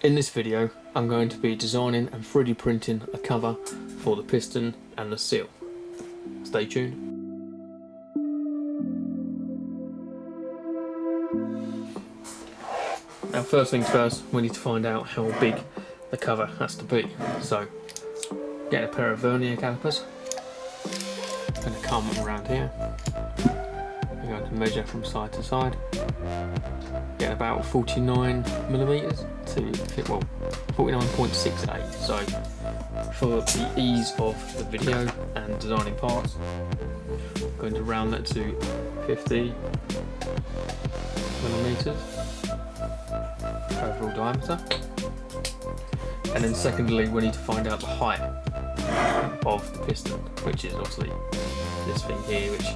In this video, I'm going to be designing and 3D printing a cover for the piston and the seal. Stay tuned. Now, first things first, we need to find out how big the cover has to be. So, get a pair of vernier calipers. Going to come around here. We're going to measure from side to side. Get about 49mm to fit, well, 49.68. So, for the ease of the video and designing parts, I'm going to round that to 50mm overall diameter. And then secondly, we need to find out the height of the piston, which is obviously this thing here, which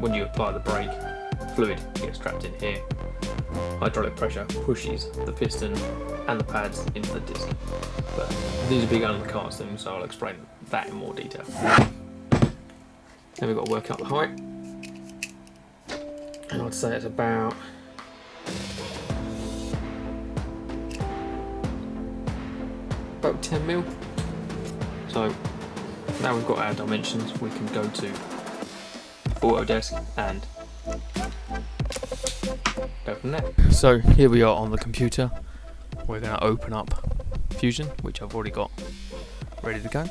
when you apply the brake, fluid gets trapped in here. Hydraulic pressure pushes the piston and the pads into the disc. But these are big undercarts things, so I'll explain that in more detail. Then we've got to work out the height. And I'd say it's about about 10mm. So now we've got our dimensions, we can go to Autodesk and go from there. So here we are on the computer. We're going to open up Fusion, which I've already got ready to go.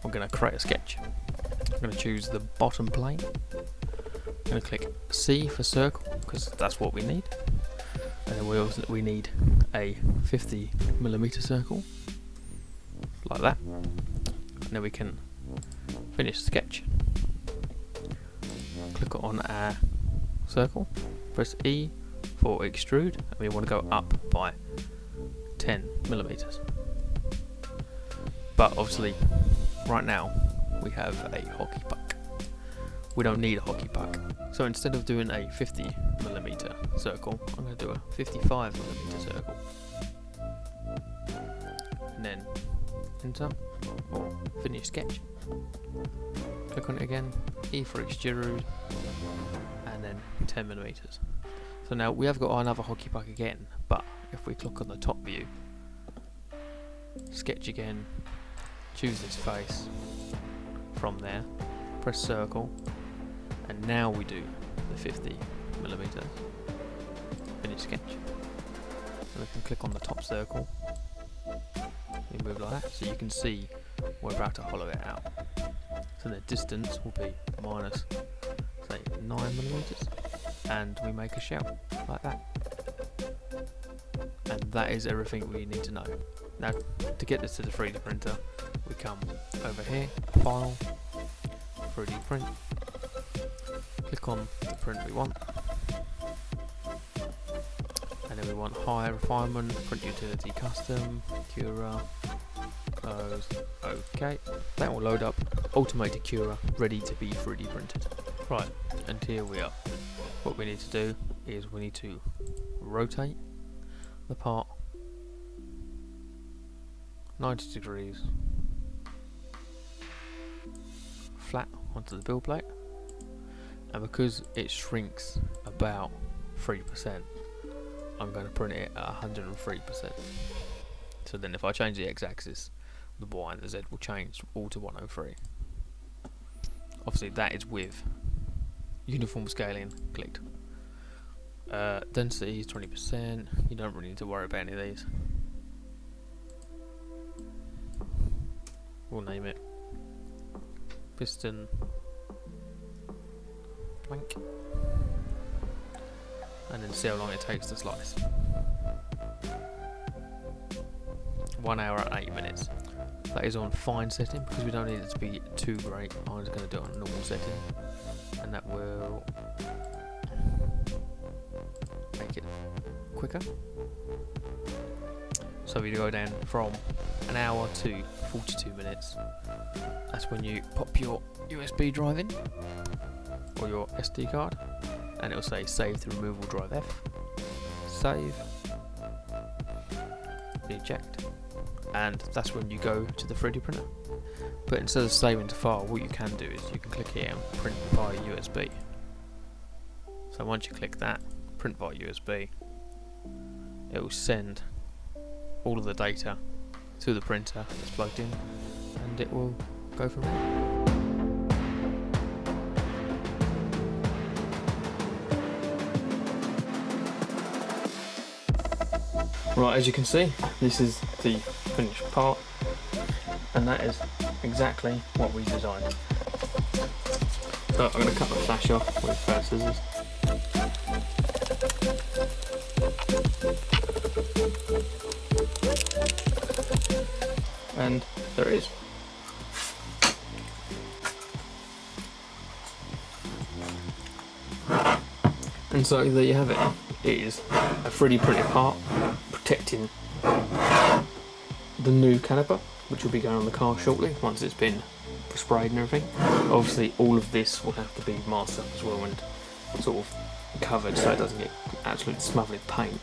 We're going to create a sketch. I'm going to choose the bottom plane. I'm going to click C for circle because that's what we need. And then we need a 50mm circle, like that. And then we can finish the sketch. Click on our circle, press E for extrude, and we want to go up by 10mm. But obviously, right now we have a hockey puck. We don't need a hockey puck. So instead of doing a 50mm circle, I'm going to do a 55mm circle. And then enter or finish sketch. Click on it again, E for extrude, and then 10mm. So now we have got another hockey puck again, but if we click on the top view, sketch again, choose this face, from there, press circle, and now we do the 50mm, finish sketch. And we can click on the top circle, we move like that, so you can see we're about to hollow it out. So the distance will be minus, say, 9mm, and we make a shell like that. And that is everything we need to know. Now, to get this to the 3D printer, we come over here, File, 3D Print, click on the print we want, and then we want High Refinement, Print Utility Custom, Cura, close, OK. That will load up Automated Cura, ready to be 3D printed. Right, and here we are. What we need to do is we need to rotate the part 90 degrees flat onto the build plate, and because it shrinks about 3%, I'm going to print it at 103%. So then if I change the x-axis, the y and the z will change all to 103. Obviously that is with uniform scaling clicked. Density is 20%, you don't really need to worry about any of these. We'll name it piston blank, and then see how long it takes to slice. 1 hour and 8 minutes. That is on fine setting because we don't need it to be too great. I'm just going to do it on normal setting, and that will make it quicker. So we go down from an hour to 42 minutes. That's when you pop your USB drive in, or your SD card, and it will say save to removal drive F. Save. Eject. And that's when you go to the 3D printer. But instead of saving to file, what you can do is you can click here and print via USB. So once you click that, print via USB, it will send all of the data to the printer that's plugged in, and it will go from there. Right, as you can see, this is the finished part, and that is exactly what we designed. So I'm going to cut the flash off with scissors. And there it is. And so there you have it. It is a 3D printed part protecting the new caliper, which will be going on the car shortly once it's been sprayed and everything. Obviously all of this will have to be masked up as well and sort of covered so it doesn't get absolutely smothered in paint.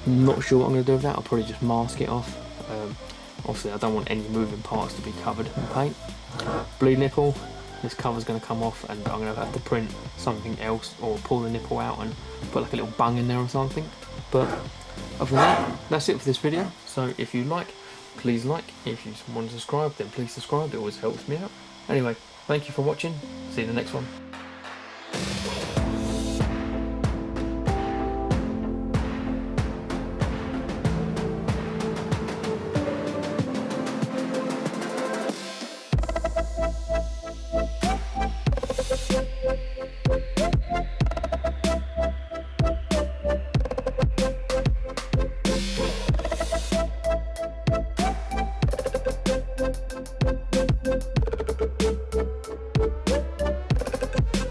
I'm not sure what I'm going to do with that. I'll probably just mask it off. Obviously I don't want any moving parts to be covered in paint. Blue nipple, this cover's going to come off, and I'm going to have to print something else or pull the nipple out and put like a little bung in there or something. But other than that, that's it for this video. So if you like, please like. If you want to subscribe, then please subscribe. It always helps me out. Anyway, thank you for watching. See you in the next one.